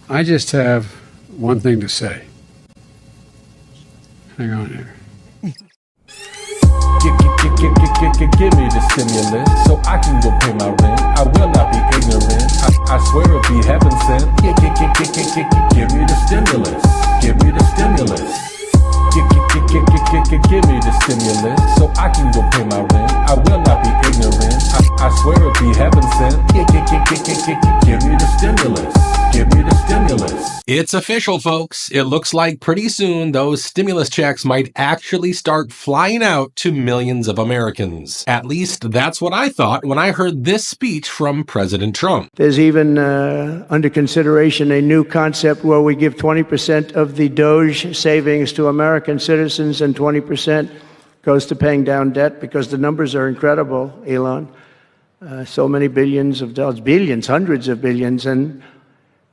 I just have one thing to say. Hang on here. Give me the stimulus so I can go pay my rent. I will not be ignorant. I swear it be heaven sent. Give me the stimulus. Give me the stimulus. Give me the stimulus so I can go pay my rent. I will not be ignorant. I swear it be heaven sent. Give me the stimulus. Give me the stimulus. It's official, folks. It looks like pretty soon those stimulus checks might actually start flying out to millions of Americans. At least that's what I thought when I heard this speech from President Trump. There's even under consideration a new concept where we give 20% of the DOGE savings to American citizens and 20% goes to paying down debt, because the numbers are incredible, Elon. So many billions of dollars, billions, hundreds of billions, and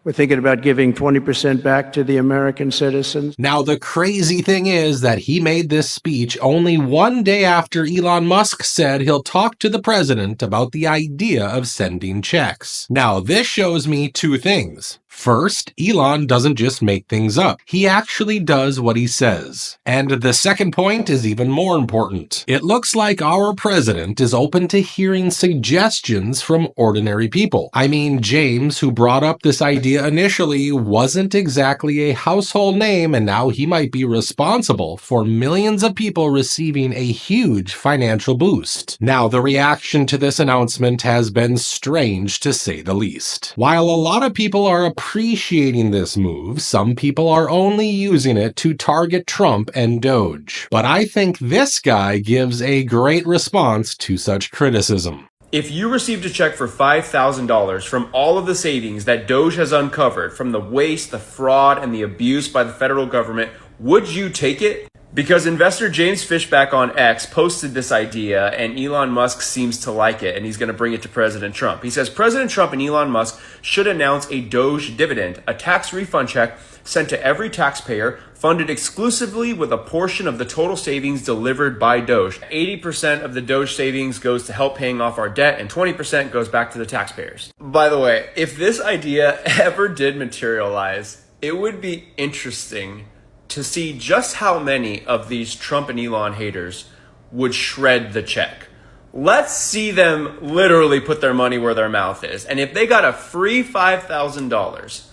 we're thinking about giving 20% back to the American citizens. Now, the crazy thing is that he made this speech only one day after Elon Musk said he'll talk to the president about the idea of sending checks. Now, this shows me two things. First, Elon doesn't just make things up. He actually does what he says. And the second point is even more important. It looks like our president is open to hearing suggestions from ordinary people. I mean, James, who brought up this idea initially, wasn't exactly a household name, and now he might be responsible for millions of people receiving a huge financial boost. Now, the reaction to this announcement has been strange, to say the least. While a lot of people are appreciating this move, some people are only using it to target Trump and DOGE. But I think this guy gives a great response to such criticism. If you received a check for $5,000 from all of the savings that DOGE has uncovered from the waste, the fraud, and the abuse by the federal government, would you take it? Because investor James Fishback on X posted this idea, and Elon Musk seems to like it, and he's going to bring it to President Trump. He says President Trump and Elon Musk should announce a DOGE dividend, a tax refund check sent to every taxpayer, funded exclusively with a portion of the total savings delivered by DOGE. 80% of the DOGE savings goes to help paying off our debt, and 20% goes back to the taxpayers. By the way, if this idea ever did materialize, it would be interesting to see just how many of these Trump and Elon haters would shred the check. Let's see them literally put their money where their mouth is. And if they got a free $5,000,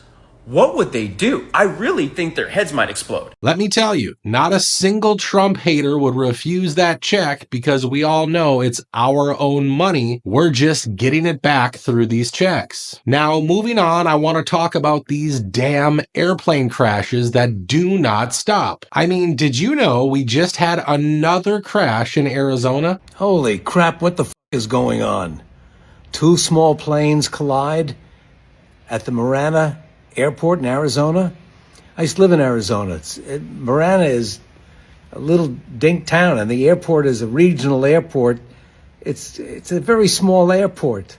what would they do? I really think their heads might explode. Let me tell you, not a single Trump hater would refuse that check, because we all know it's our own money. We're just getting it back through these checks. Now, moving on, I want to talk about these damn airplane crashes that do not stop. I mean, did you know we just had another crash in Arizona? Holy crap, what the f*** is going on? Two small planes collide at the Marana Airport in Arizona. I used to live in Arizona. Marana is a little dink town, and the airport is a regional airport. It's a very small airport.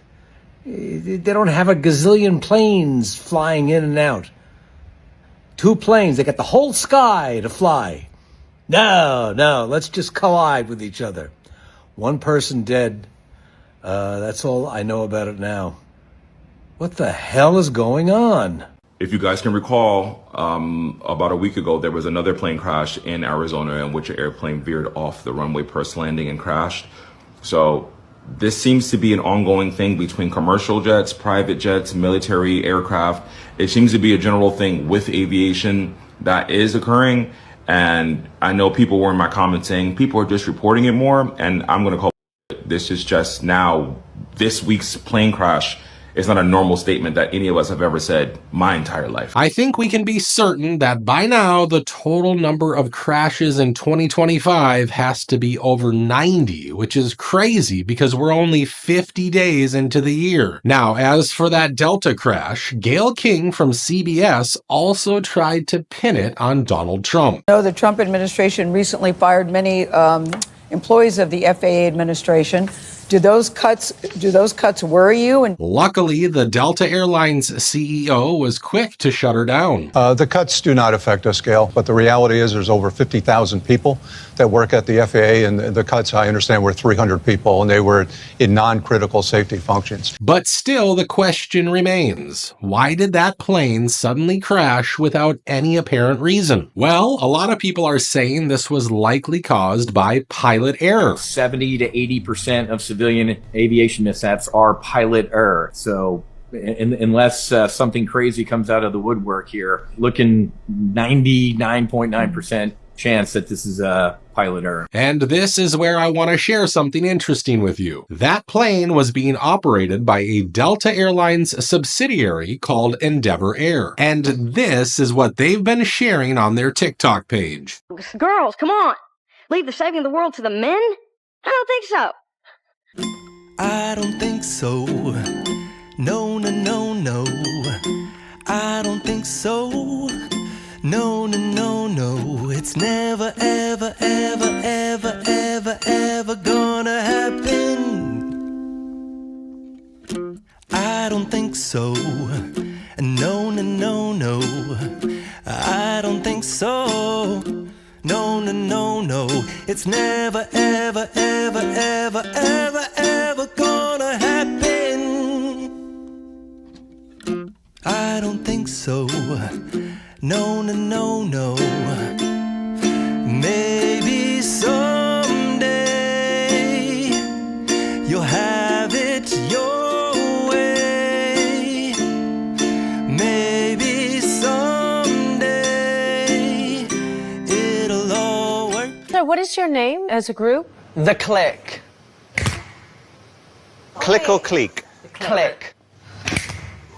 They don't have a gazillion planes flying in and out. Two planes, they got the whole sky to fly. No, let's just collide with each other. One person dead. That's all I know about it now. What the hell is going on? If you guys can recall, about a week ago, there was another plane crash in Arizona in which an airplane veered off the runway post landing and crashed. So this seems to be an ongoing thing between commercial jets, private jets, military aircraft. It seems to be a general thing with aviation that is occurring. And I know people were in my comments saying people are just reporting it more. And I'm going to call it, this is just now, this week's plane crash. It's not a normal statement that any of us have ever said my entire life. I think we can be certain that by now the total number of crashes in 2025 has to be over 90, which is crazy because we're only 50 days into the year. Now, as for that Delta crash, Gayle King from CBS also tried to pin it on Donald Trump. The Trump administration recently fired many employees of the FAA administration Do those cuts worry you? And luckily, the Delta Airlines CEO was quick to shut her down. The cuts do not affect us, Gail, but the reality is there's over 50,000 people that work at the FAA, and the cuts, I understand, were 300 people, and they were in non-critical safety functions. But still, the question remains, why did that plane suddenly crash without any apparent reason? Well, a lot of people are saying this was likely caused by pilot error. 70 to 80% of civilian aviation mishaps are pilot error. So unless something crazy comes out of the woodwork here, looking 99.9% chance that this is a pilot error. And this is where I want to share something interesting with you. That plane was being operated by a Delta Airlines subsidiary called Endeavor Air. And this is what they've been sharing on their TikTok page. Girls, come on. Leave the saving of the world to the men? I don't think so. I don't think so. No, no, no, no. I don't think so. No, no, no, no. It's never, ever, ever, ever, ever, ever gonna happen. I don't think so. No, no, no, no. I don't think so. No, no, no, no. It's never, ever, ever, ever, ever, ever gonna happen. I don't think so. No, no, no, no. Maybe someday you'll have it your way. Maybe someday it'll all work. So what is your name as a group? the click. Click or clique? Click.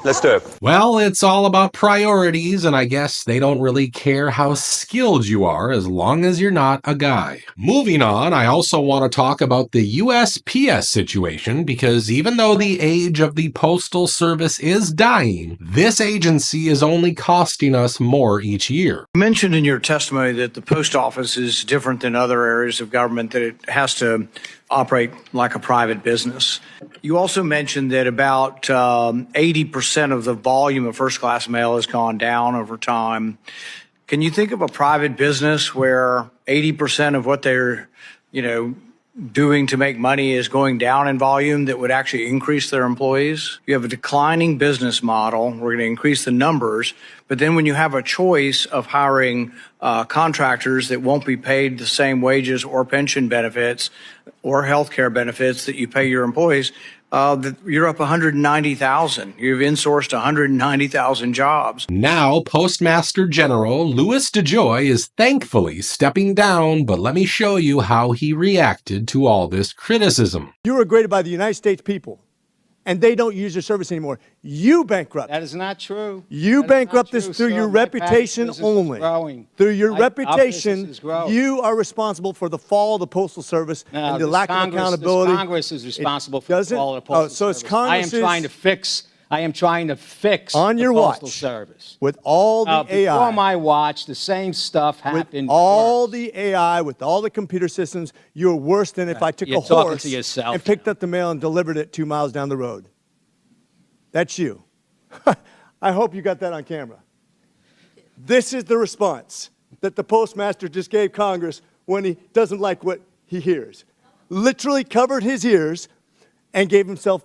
Let's do it. Well, it's all about priorities, and I guess they don't really care how skilled you are as long as you're not a guy. Moving on, I also want to talk about the USPS situation because even though the age of the Postal Service is dying, this agency is only costing us more each year. You mentioned in your testimony that the post office is different than other areas of government, that it has to operate like a private business. You also mentioned that about 80% of the volume of first-class mail has gone down over time. Can you think of a private business where 80% of what they're, doing to make money is going down in volume that would actually increase their employees? You have a declining business model. We're going to increase the numbers. But then when you have a choice of hiring contractors that won't be paid the same wages or pension benefits or health care benefits that you pay your employees, you're up 190,000. You've insourced 190,000 jobs. Now, Postmaster General Louis DeJoy is thankfully stepping down, but let me show you how he reacted to all this criticism. You were graded by the United States people, and they don't use your service anymore. You bankrupt. That is not true. You bankrupt this through your reputation only. Through your reputation, you are responsible for the fall of the Postal Service and the lack of accountability. Congress is responsible for the fall of the Postal Service. So it's Congress. I am trying to fix on your the Postal watch, Service. With all the AI. Before my watch, the same stuff happened. With all the AI, with all the computer systems, you're worse than if I took a horse and picked up the mail and delivered it 2 miles down the road. That's you. I hope you got that on camera. This is the response that the postmaster just gave Congress when he doesn't like what he hears. Literally covered his ears and gave himself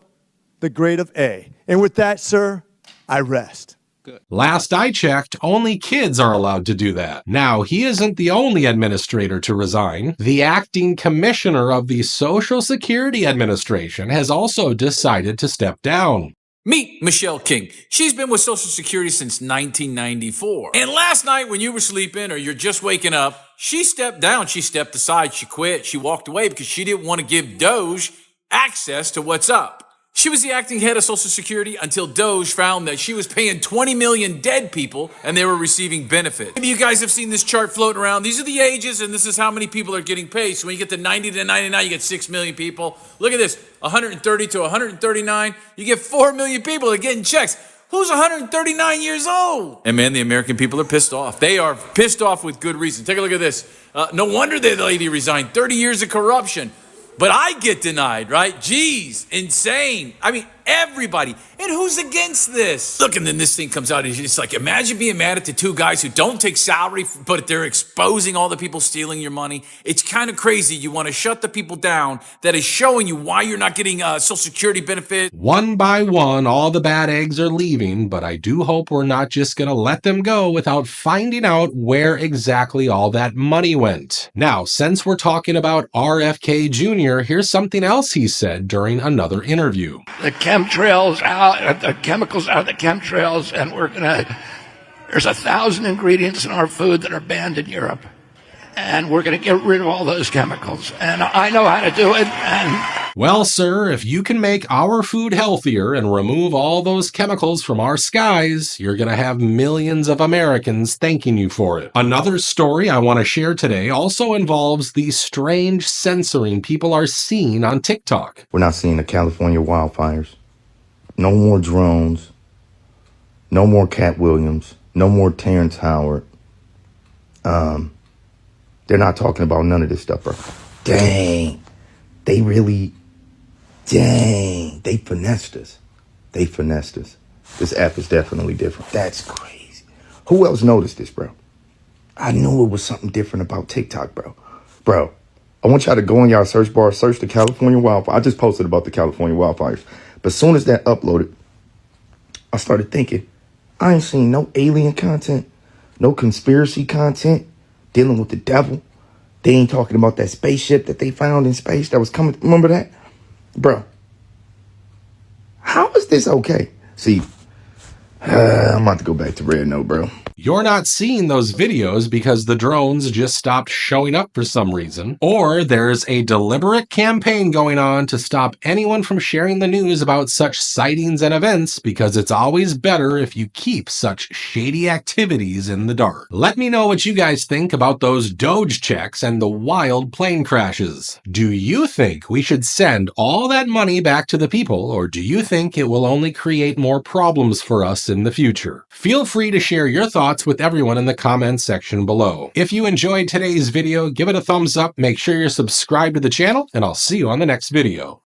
the grade of A. And with that, sir, I rest. Good. Last I checked, only kids are allowed to do that. Now, he isn't the only administrator to resign. The acting commissioner of the Social Security Administration has also decided to step down. Meet Michelle King. She's been with Social Security since 1994. And last night when you were sleeping or you're just waking up, she stepped down, she stepped aside, she quit, she walked away because she didn't want to give DOGE access to what's up. She was the acting head of Social Security until DOGE found that she was paying 20 million dead people and they were receiving benefits. Maybe you guys have seen this chart floating around. These are the ages and this is how many people are getting paid. So when you get to 90 to 99, you get 6 million people. Look at this, 130 to 139, you get 4 million people that are getting checks. Who's 139 years old? And man, the American people are pissed off. They are pissed off with good reason. Take a look at this. No wonder the lady resigned. 30 years of corruption. But I get denied, right? Jeez, insane. I mean, everybody. And who's against this? Look, and then this thing comes out. It's like, imagine being mad at the two guys who don't take salary, but they're exposing all the people stealing your money. It's kind of crazy. You want to shut the people down that is showing you why you're not getting Social Security benefit. One by one, all the bad eggs are leaving, but I do hope we're not just going to let them go without finding out where exactly all that money went. Now, since we're talking about RFK Jr., here's something else he said during another interview. The chemtrails out, the chemicals out of the chemtrails, and there's 1,000 ingredients in our food that are banned in Europe. And we're going to get rid of all those chemicals. And I know how to do it. Well, sir, if you can make our food healthier and remove all those chemicals from our skies, you're going to have millions of Americans thanking you for it. Another story I want to share today also involves the strange censoring people are seeing on TikTok. We're not seeing the California wildfires. No more drones. No more Cat Williams. No more Terrence Howard. They're not talking about none of this stuff, bro. Dang. They finessed us. They finessed us. This app is definitely different. That's crazy. Who else noticed this, bro? I knew it was something different about TikTok, bro. Bro, I want y'all to go in y'all search bar, search the California wildfire. I just posted about the California wildfires. But as soon as that uploaded, I started thinking, I ain't seen no alien content, no conspiracy content, dealing with the devil. They ain't talking about that spaceship that they found in space that was coming. Remember that? Bro, how is this okay? See, I'm about to go back to red note, bro. You're not seeing those videos because the drones just stopped showing up for some reason, or there's a deliberate campaign going on to stop anyone from sharing the news about such sightings and events because it's always better if you keep such shady activities in the dark. Let me know what you guys think about those DOGE checks and the wild plane crashes. Do you think we should send all that money back to the people, or do you think it will only create more problems for us in the future? Feel free to share your thoughts with everyone in the comments section below. If you enjoyed today's video, give it a thumbs up, make sure you're subscribed to the channel, and I'll see you on the next video.